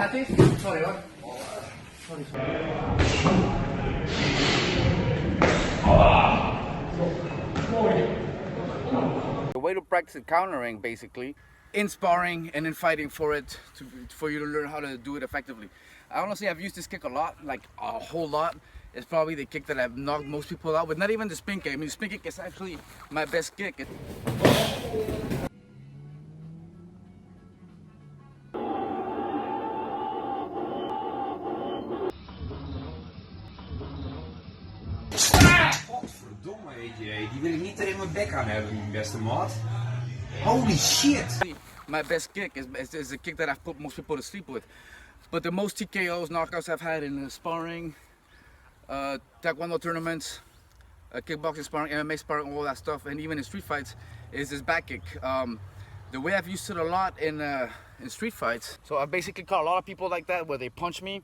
Gratis? Sorry, what? The way to practice countering, basically, in sparring and in fighting for you to learn how to do it effectively. Honestly, I've used this kick a lot, like a whole lot. It's probably the kick that I've knocked most people out with. Not even the spin kick. I mean, the spin kick is actually my best kick. Godverdomme, weet je, die wil ik niet er in mijn bek aan hebben, mijn beste maat. Holy shit! My best kick is the kick that I've put most people to sleep with. But the most TKOs, knockouts I've had in sparring, taekwondo tournaments, kickboxing sparring, MMA sparring, all that stuff, and even in street fights, is this back kick. The way I've used it a lot in street fights, so I basically caught a lot of people like that, where they punch me,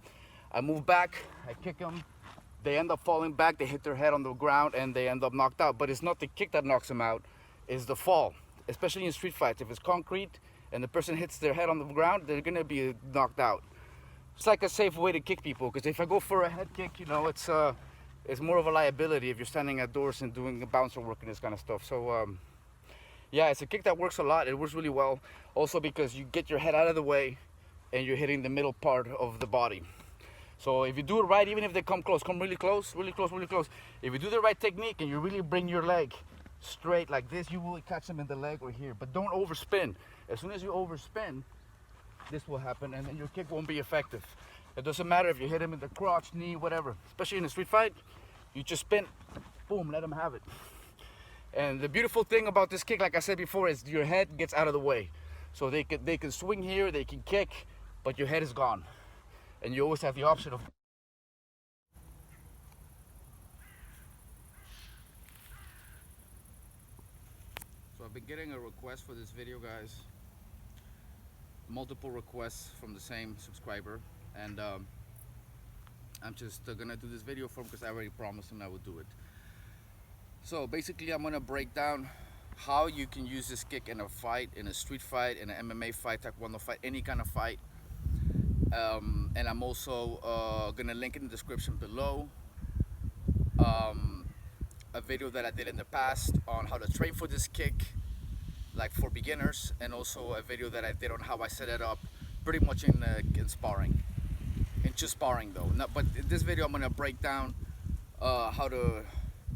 I move back, I kick them, they end up falling back, they hit their head on the ground, and they end up knocked out. But it's not the kick that knocks them out, it's the fall. Especially in street fights, if it's concrete and the person hits their head on the ground, they're gonna be knocked out. It's like a safe way to kick people, because if I go for a head kick, you know, it's more of a liability if you're standing at doors and doing bouncer work and this kind of stuff. So yeah, it's a kick that works a lot. It works really well. Also because you get your head out of the way and you're hitting the middle part of the body. So if you do it right, even if they come close, come really close, really close, really close. If you do the right technique and you really bring your leg straight like this, you will catch them in the leg or here. But don't overspin. As soon as you overspin, this will happen, and then your kick won't be effective. It doesn't matter if you hit him in the crotch, knee, whatever. Especially in a street fight, you just spin, boom, let him have it. And the beautiful thing about this kick, like I said before, is your head gets out of the way. So they can swing here, they can kick, but your head is gone. And you always have the option of... So I've been getting a request for this video, guys. Multiple requests from the same subscriber, and I'm just gonna do this video for him because I already promised him I would do it. So basically, I'm gonna break down how you can use this kick in a fight, in a street fight, in an MMA fight, taekwondo fight, any kind of fight. And I'm also gonna link in the description below a video that I did in the past on how to train for this kick, like for beginners, and also a video that I did on how I set it up pretty much in sparring, in just sparring though. But in this video I'm going to break down how to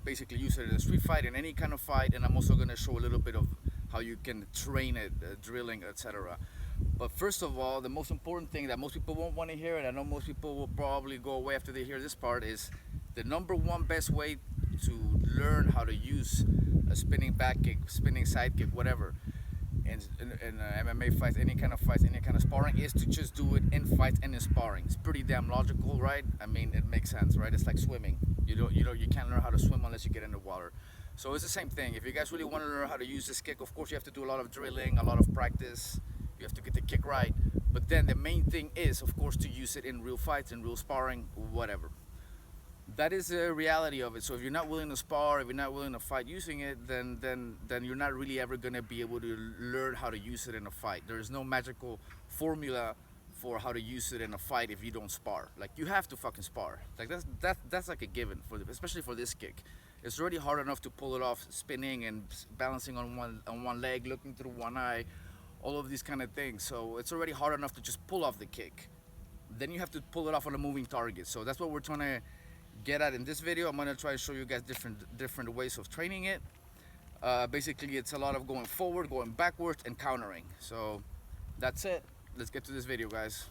basically use it in a street fight, in any kind of fight, and I'm also going to show a little bit of how you can train it, drilling, etc. But first of all, the most important thing that most people won't want to hear, and I know most people will probably go away after they hear this part, is the #1 best way to learn how to use a spinning back kick, spinning side kick, whatever, in MMA fights, any kind of fights, any kind of sparring, is to just do it in fights and in sparring. It's pretty damn logical, right? I mean, it makes sense, right? It's like swimming. You can't learn how to swim unless you get in the water. So it's the same thing. If you guys really want to learn how to use this kick, of course you have to do a lot of drilling, a lot of practice. You have to get the kick right. But then the main thing is, of course, to use it in real fights, in real sparring, whatever. That is the reality of it. So if you're not willing to spar, if you're not willing to fight using it, then you're not really ever going to be able to learn how to use it in a fight. There's no magical formula for how to use it in a fight if you don't spar. Like, you have to fucking spar. Like, that's like a given, especially for this kick. It's already hard enough to pull it off, spinning and balancing on one leg, looking through one eye, all of these kind of things. So it's already hard enough to just pull off the kick. Then you have to pull it off on a moving target. So that's what we're trying to get at in this video. I'm going to try to show you guys different ways of training it. Basically, it's a lot of going forward, going backwards, and countering. So that's it. Let's get to this video, guys.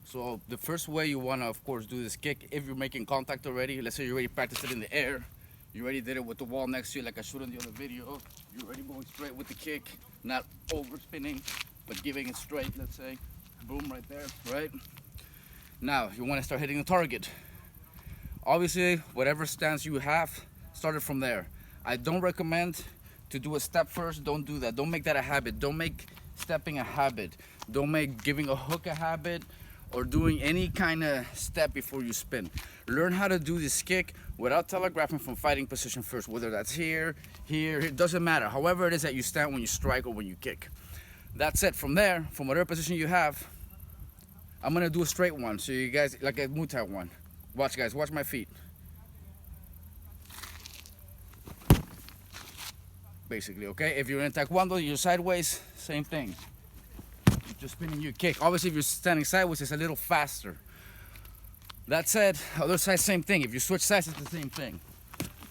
So the first way you want to, of course, do this kick, if you're making contact already, let's say you already practiced it in the air, you already did it with the wall next to you like I showed in the other video, you're already going straight with the kick, not over spinning, but giving it straight, let's say, boom, right there, right? Now, you want to start hitting the target. Obviously, whatever stance you have, start it from there. I don't recommend to do a step first. Don't do that. Don't make that a habit. Don't make stepping a habit. Don't make giving a hook a habit, or doing any kind of step before you spin. Learn how to do this kick without telegraphing from fighting position first, whether that's here, it doesn't matter. However it is that you stand when you strike or when you kick. That's it. From there, from whatever position you have, I'm gonna do a straight one. So you guys, like a Muay Thai one. Watch guys, watch my feet. Basically, okay? If you're in Taekwondo, you're sideways, same thing. You're just spinning your kick. Obviously, if you're standing sideways, it's a little faster. That said, other side, same thing. If you switch sides, it's the same thing.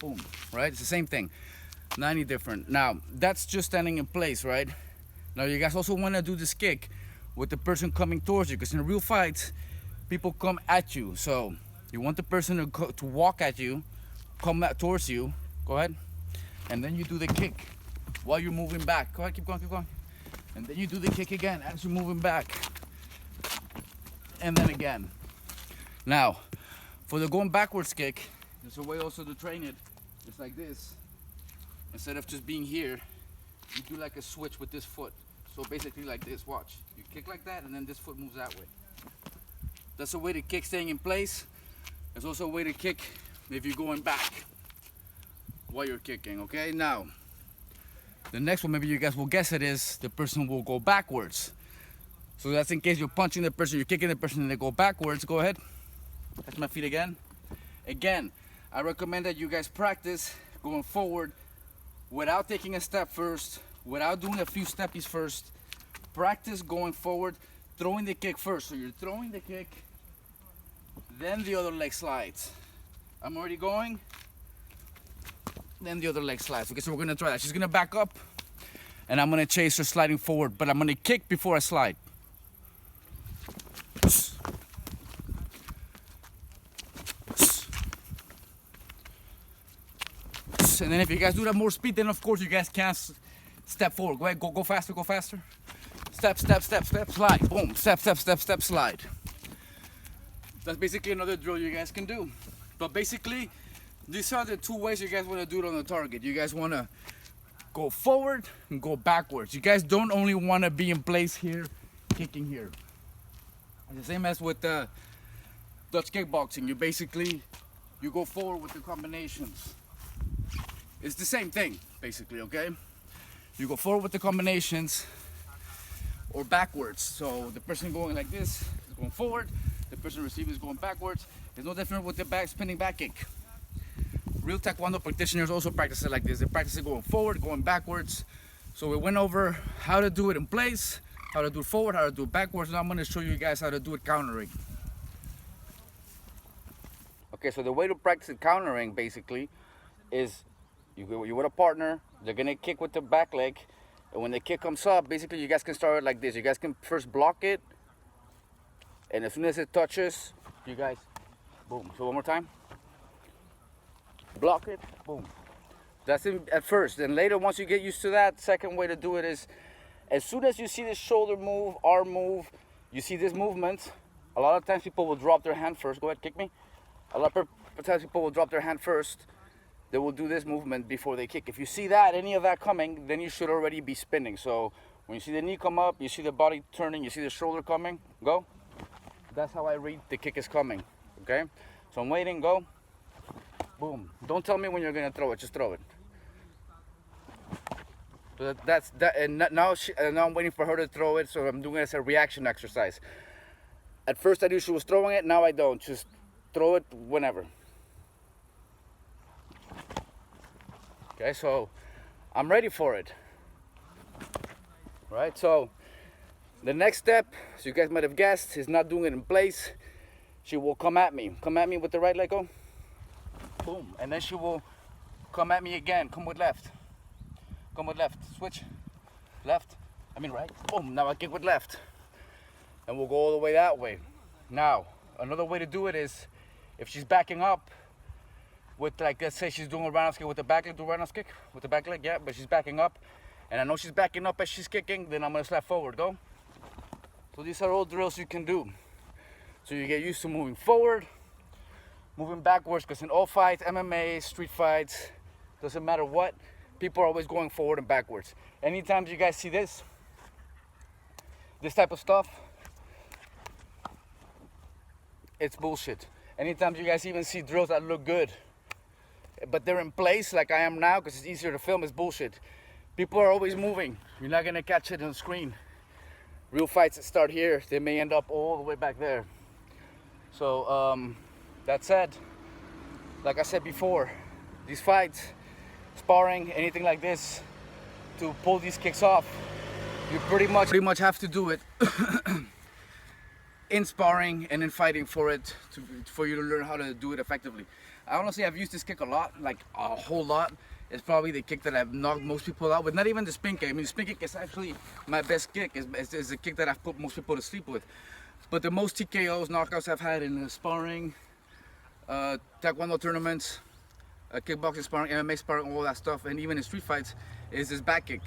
Boom, right? It's the same thing. Not any different. Now, that's just standing in place, right? Now, you guys also want to do this kick with the person coming towards you, because in a real fight, people come at you. So, you want the person to walk at you, come towards you. Go ahead. And then you do the kick while you're moving back. Go ahead, keep going, keep going. And then you do the kick again as you're moving back. And then again. Now, for the going backwards kick, there's a way also to train it. It's like this. Instead of just being here, you do like a switch with this foot. So basically like this, watch. You kick like that and then this foot moves that way. That's a way to kick staying in place. There's also a way to kick if you're going back while you're kicking, okay? Now, the next one, maybe you guys will guess it, is the person will go backwards. So that's in case you're punching the person, you're kicking the person and they go backwards. Go ahead. Touch my feet again. Again, I recommend that you guys practice going forward without taking a step first, without doing a few steppies first. Practice going forward, throwing the kick first. So you're throwing the kick, then the other leg slides. I'm already going. Then the other leg slides. Okay, so we're gonna try that. She's gonna back up and I'm gonna chase her sliding forward, but I'm gonna kick before I slide. And then if you guys do that more speed, then of course you guys can't step forward. Go ahead, go faster, go faster. Step, step, step, step, slide. Boom, step, step, step, step, slide. That's basically another drill you guys can do. But basically, these are the two ways you guys want to do it on the target. You guys want to go forward and go backwards. You guys don't only want to be in place here, kicking here. It's the same as with Dutch kickboxing. You go forward with the combinations. It's the same thing, basically, okay? You go forward with the combinations or backwards. So the person going like this is going forward. The person receiving is going backwards. It's no different with the spinning back kick. Real Taekwondo practitioners also practice it like this. They practice it going forward, going backwards. So we went over how to do it in place, how to do it forward, how to do it backwards. Now I'm going to show you guys how to do it countering. Okay, so the way to practice it countering basically is you're with a partner, they're going to kick with the back leg, and when the kick comes up, basically you guys can start it like this. You guys can first block it, and as soon as it touches, you guys, boom. So one more time. Block it, boom. That's it at first. Then later, once you get used to that, second way to do it is, as soon as you see this shoulder move, arm move, you see this movement, a lot of times people will drop their hand first. Go ahead, kick me. A lot of times people will drop their hand first. They will do this movement before they kick. If you see that, any of that coming, then you should already be spinning. So when you see the knee come up, you see the body turning, you see the shoulder coming, go. That's how I read the kick is coming, okay? So I'm waiting, go. Boom. Don't tell me when you're gonna throw it, just throw it. So that's that, and now I'm waiting for her to throw it, so I'm doing it as a reaction exercise. At first I knew she was throwing it, now I don't. Just throw it whenever. Okay, so I'm ready for it. Right, so the next step, as you guys might have guessed, is not doing it in place. She will come at me with the right leg, go. Boom, and then she will come at me again. Come with left, switch, left, right, boom. Now I kick with left, and we'll go all the way that way. Now, another way to do it is, if she's backing up with, like, let's say she's doing a roundhouse kick with the back leg, do a roundhouse kick with the back leg, yeah, but she's backing up, and I know she's backing up as she's kicking, then I'm gonna slap forward, go. So these are all drills you can do. So you get used to moving forward, moving backwards, because in all fights, MMA, street fights, doesn't matter what, people are always going forward and backwards. Anytime you guys see this type of stuff, it's bullshit. Anytime you guys even see drills that look good, but they're in place like I am now because it's easier to film, it's bullshit. People are always moving. You're not gonna catch it on the screen. real fights that start here, they may end up all the way back there. So that said, like I said before, these fights, sparring, anything like this, to pull these kicks off, you pretty much have to do it in sparring and in fighting for you to learn how to do it effectively. I honestly have used this kick a lot, like a whole lot. It's probably the kick that I've knocked most people out with. Not even the spin kick. I mean, the spin kick is actually my best kick. Is the kick that I've put most people to sleep with. But the most TKOs, knockouts I've had in sparring, taekwondo tournaments, kickboxing sparring, MMA sparring, all that stuff, and even in street fights, is this back kick.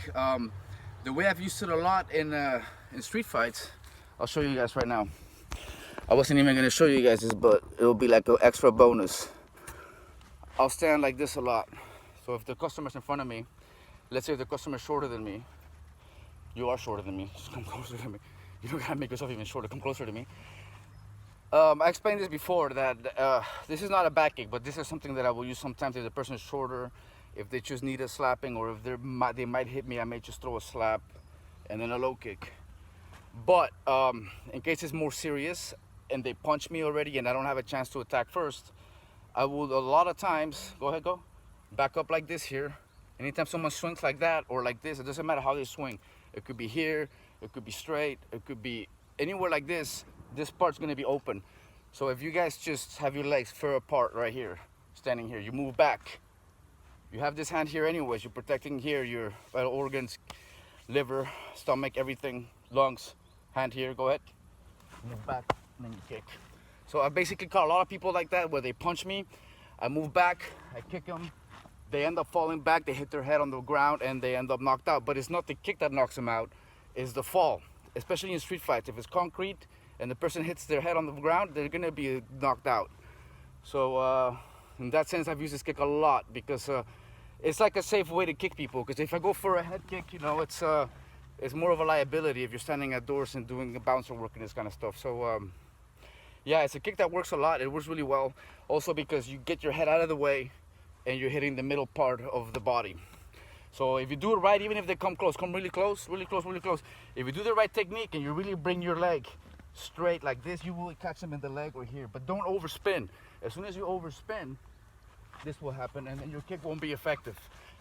The way I've used it a lot in street fights, I'll show you guys right now. I wasn't even gonna show you guys this, but it'll be like an extra bonus. I'll stand like this a lot. So if the customer's in front of me, let's say if the customer's shorter than me, you are shorter than me, just come closer to me. You don't gotta make yourself even shorter, come closer to me. I explained this before, that this is not a back kick, but this is something that I will use sometimes if the person is shorter, if they just need a slapping, or if they might hit me, I may just throw a slap and then a low kick. But in case it's more serious and they punch me already and I don't have a chance to attack first, I will a lot of times, go, back up like this here. Anytime someone swings like that or like this, it doesn't matter how they swing. It could be here, it could be straight, it could be anywhere like this. This part's gonna be open. So if you guys just have your legs far apart right here, standing here, you move back. You have this hand here anyways, you're protecting here your vital organs, liver, stomach, everything, lungs. Hand here, go ahead. Move back, and then you kick. So I basically caught a lot of people like that where they punch me, I move back, I kick them, they end up falling back, they hit their head on the ground and they end up knocked out. But it's not the kick that knocks them out, it's the fall. Especially in street fights, if it's concrete and the person hits their head on the ground, they're gonna be knocked out. So in that sense, I've used this kick a lot because it's like a safe way to kick people. Because if I go for a head kick, you know, it's more of a liability if you're standing at doors and doing bouncer work and this kind of stuff. So yeah, it's a kick that works a lot. It works really well. Also because you get your head out of the way and you're hitting the middle part of the body. So if you do it right, even if they come close, come really close, really close, really close. If you do the right technique and you really bring your leg straight like this, you will catch them in the leg or here. But don't overspin. As soon as you overspin, this will happen and then your kick won't be effective.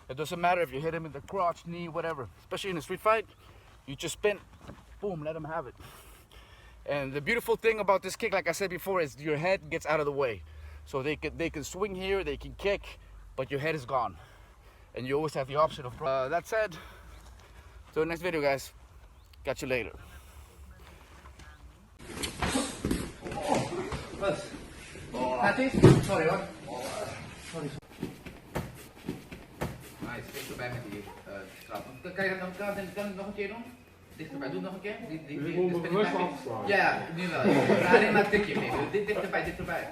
It doesn't matter if you hit him in the crotch, knee, whatever. Especially in a street fight, you just spin, boom, let him have it. And the beautiful thing about this kick, like I said before, is your head gets out of the way. So they can swing here, they can kick, but your head is gone. And you always have the option of... that said, till the next video, guys. Catch you later. Sorry hoor. Sorry. Nice, dichterbij met die trap. Kan je dat nog een keer doen? Dichterbij, doe het nog een keer. Ik moet me bewust afslaan. Ja, nu wel. Alleen maar een tikje mee. Dit dichterbij, dichterbij.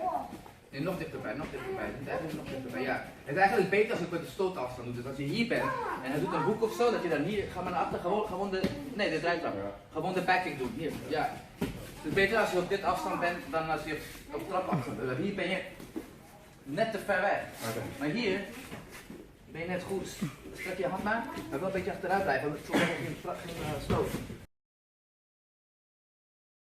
Nee, nog dichterbij, nog dichterbij. Dit is eigenlijk nog dichterbij, ja. Het is eigenlijk beter als ik met de stootafstand doe. Dus als je hier bent en hij doet een hoek of zo, dat je dan hier, ga maar naar achter, gewoon de, nee, de draaitrap. Gewoon de backkick doet, hier, ja. Het is beter als je op dit afstand bent dan als je op trapafstand bent. Hier ben je net te ver weg. Maar hier ben je net goed. Strek je hand maar, maar wel een beetje achteruit blijven, want het is geen stoot.